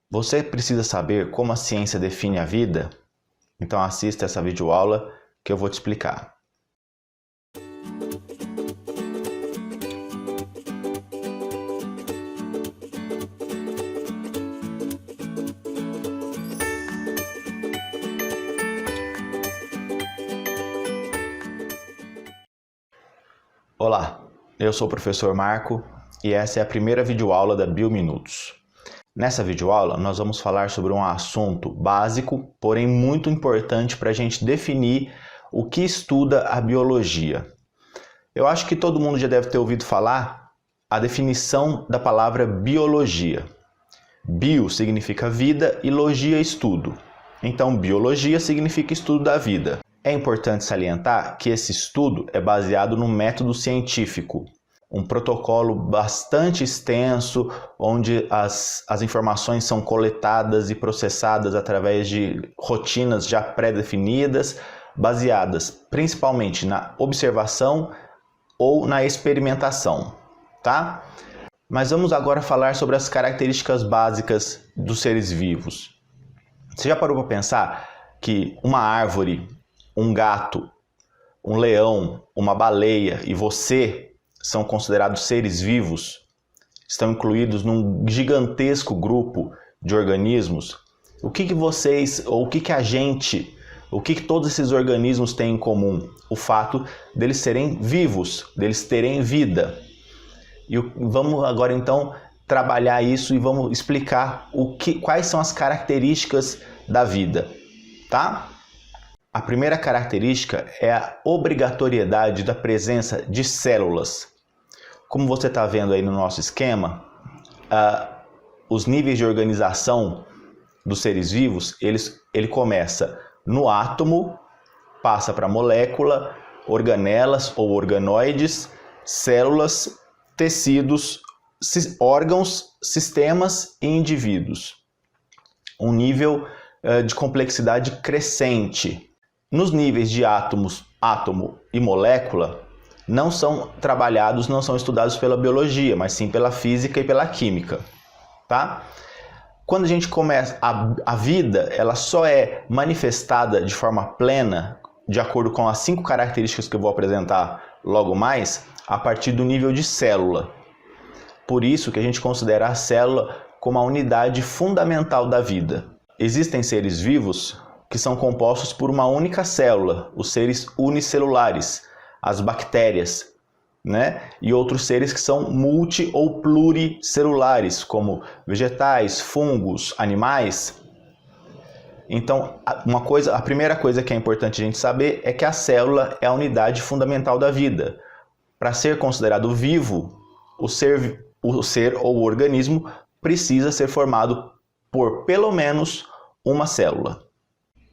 Você precisa saber como a ciência define a vida? Então assista essa videoaula que eu vou te explicar. Olá, eu sou o professor Marco e essa é a primeira videoaula da Biominutos. Nessa videoaula nós vamos falar sobre um assunto básico, porém muito importante para a gente definir o que estuda a biologia. Eu acho que todo mundo já deve ter ouvido falar a definição da palavra biologia. Bio significa vida e logia estudo. Então biologia significa estudo da vida. É importante salientar que esse estudo é baseado no método científico, um protocolo bastante extenso, onde as informações são coletadas e processadas através de rotinas já pré-definidas, baseadas principalmente na observação ou na experimentação, tá? Mas vamos agora falar sobre as características básicas dos seres vivos. Você já parou para pensar que uma árvore, um gato, um leão, uma baleia e você são considerados seres vivos? Estão incluídos num gigantesco grupo de organismos? O que vocês, ou o que a gente, o que todos esses organismos têm em comum? O fato deles serem vivos, deles terem vida. E vamos agora então trabalhar isso e vamos explicar quais são as características da vida, tá? A primeira característica é a obrigatoriedade da presença de células. Como você está vendo aí no nosso esquema, os níveis de organização dos seres vivos, ele começa no átomo, passa para molécula, organelas ou organoides, células, tecidos, órgãos, sistemas e indivíduos. Um nível de complexidade crescente. Nos níveis de átomo e molécula, não são trabalhados, não são estudados pela biologia, mas sim pela física e pela química, tá? Quando a gente começa, a vida, ela só é manifestada de forma plena, de acordo com as 5 características que eu vou apresentar logo mais, a partir do nível de célula. Por isso que a gente considera a célula como a unidade fundamental da vida. Existem seres vivos que são compostos por uma única célula, os seres unicelulares, as bactérias, né? E outros seres que são multi ou pluricelulares, como vegetais, fungos, animais. Então, a primeira coisa que é importante a gente saber é que a célula é a unidade fundamental da vida. Para ser considerado vivo, o ser ou o organismo precisa ser formado por pelo menos uma célula.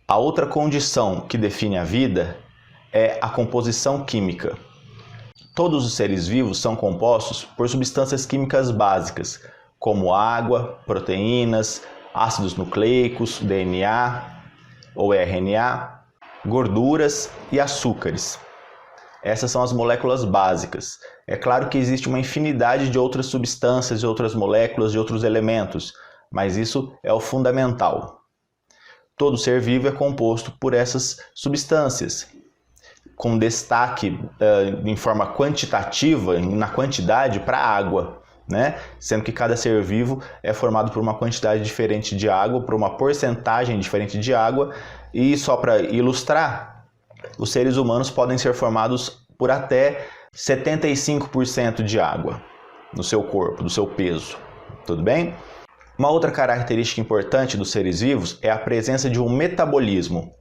A outra condição que define a vida é a composição química. Todos os seres vivos são compostos por substâncias químicas básicas, como água, proteínas, ácidos nucleicos, DNA ou RNA, gorduras e açúcares. Essas são as moléculas básicas. É claro que existe uma infinidade de outras substâncias, de outras moléculas, de outros elementos, mas isso é o fundamental. Todo ser vivo é composto por essas substâncias, com destaque em forma quantitativa, na quantidade, para a água, né? Sendo que cada ser vivo é formado por uma quantidade diferente de água, por uma porcentagem diferente de água, e só para ilustrar, os seres humanos podem ser formados por até 75% de água no seu corpo, do seu peso, tudo bem? Uma outra característica importante dos seres vivos é a presença de um metabolismo.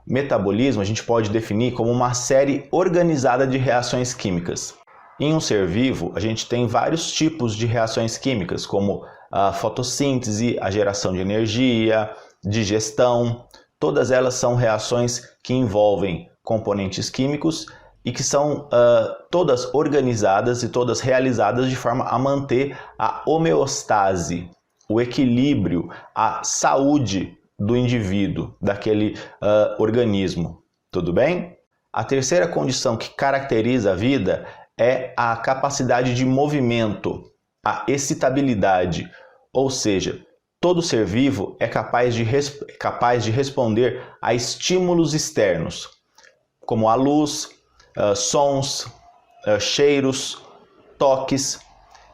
Metabolismo a gente pode definir como uma série organizada de reações químicas. Em um ser vivo, a gente tem vários tipos de reações químicas, como a fotossíntese, a geração de energia, digestão. Todas elas são reações que envolvem componentes químicos e que são todas organizadas e todas realizadas de forma a manter a homeostase, o equilíbrio, a saúde do indivíduo, daquele organismo. Tudo bem? A terceira condição que caracteriza a vida é a capacidade de movimento, a excitabilidade, ou seja, todo ser vivo é capaz de responder a estímulos externos, como a luz, sons, cheiros, toques.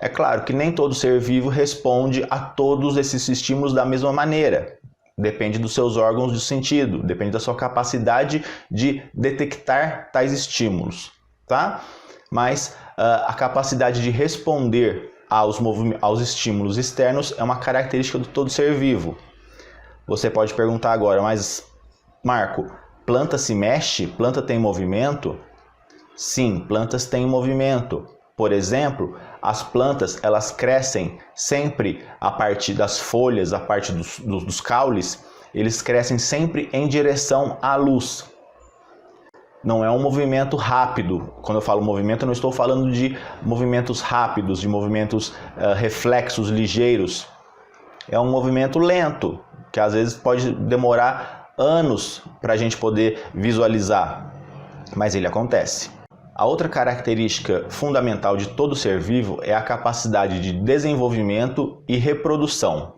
É claro que nem todo ser vivo responde a todos esses estímulos da mesma maneira. Depende dos seus órgãos de sentido, depende da sua capacidade de detectar tais estímulos, tá? Mas a capacidade de responder aos estímulos externos é uma característica de todo ser vivo. Você pode perguntar agora, mas Marco, planta se mexe? Planta tem movimento? Sim, plantas têm movimento. Por exemplo, as plantas elas crescem sempre a partir das folhas, a partir dos caules, eles crescem sempre em direção à luz. Não é um movimento rápido. Quando eu falo movimento, eu não estou falando de movimentos rápidos, de movimentos reflexos ligeiros. É um movimento lento, que às vezes pode demorar anos para a gente poder visualizar, mas ele acontece. A outra característica fundamental de todo ser vivo é a capacidade de desenvolvimento e reprodução.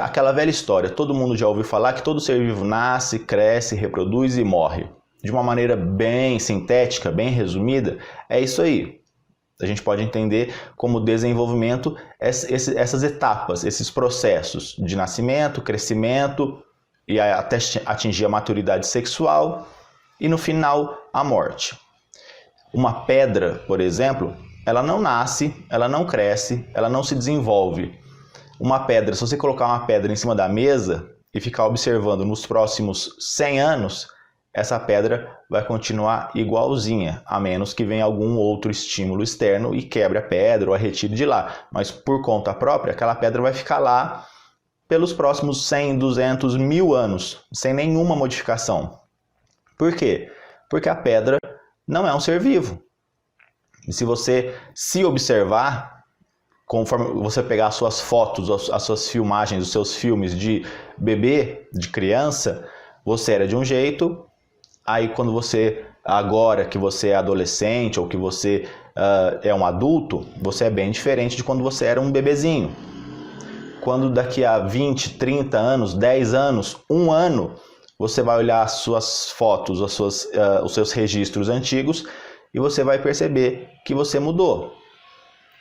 Aquela velha história, todo mundo já ouviu falar que todo ser vivo nasce, cresce, reproduz e morre. De uma maneira bem sintética, bem resumida, é isso aí. A gente pode entender como desenvolvimento essas etapas, esses processos de nascimento, crescimento e até atingir a maturidade sexual e no final a morte. Uma pedra, por exemplo, ela não nasce, ela não cresce, ela não se desenvolve. Uma pedra, se você colocar uma pedra em cima da mesa e ficar observando nos próximos 100 anos, essa pedra vai continuar igualzinha, a menos que venha algum outro estímulo externo e quebre a pedra ou a retire de lá. Mas por conta própria, aquela pedra vai ficar lá pelos próximos 100, 200, 1000 anos, sem nenhuma modificação. Por quê? Porque a pedra não é um ser vivo. E se você se observar, conforme você pegar as suas fotos, as suas filmagens, os seus filmes de bebê, de criança, você era de um jeito, aí agora que você é adolescente ou que você é um adulto, você é bem diferente de quando você era um bebezinho. Quando daqui a 20, 30 anos, 10 anos, 1 ano, você vai olhar as suas fotos, os seus registros antigos e você vai perceber que você mudou.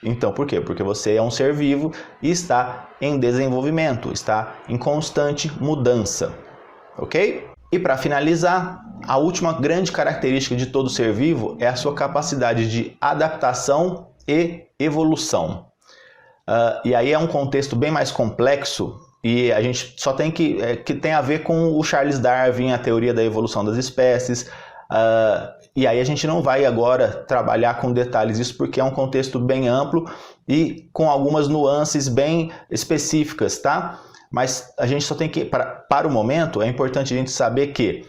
Então, por quê? Porque você é um ser vivo e está em desenvolvimento, está em constante mudança, ok? E para finalizar, a última grande característica de todo ser vivo é a sua capacidade de adaptação e evolução. E aí é um contexto bem mais complexo e a gente só tem que tem a ver com o Charles Darwin, a teoria da evolução das espécies. E aí a gente não vai agora trabalhar com detalhes disso porque é um contexto bem amplo e com algumas nuances bem específicas, tá? Mas a gente só tem que, para o momento, é importante a gente saber que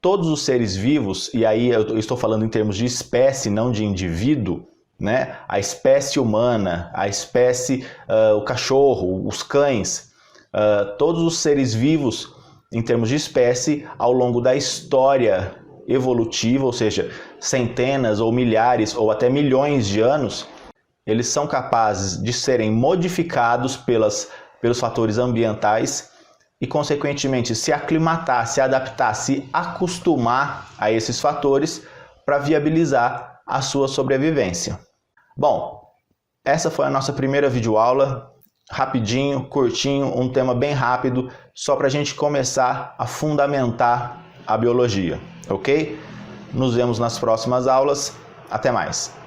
todos os seres vivos, e aí eu estou falando em termos de espécie, não de indivíduo, né? A espécie humana, a espécie, o cachorro, os cães, todos os seres vivos, em termos de espécie, ao longo da história evolutiva, ou seja, centenas ou milhares ou até milhões de anos, eles são capazes de serem modificados pelos fatores ambientais e, consequentemente, se aclimatar, se adaptar, se acostumar a esses fatores para viabilizar a sua sobrevivência. Bom, essa foi a nossa primeira videoaula, rapidinho, curtinho, um tema bem rápido, só para a gente começar a fundamentar a biologia, ok? Nos vemos nas próximas aulas, até mais!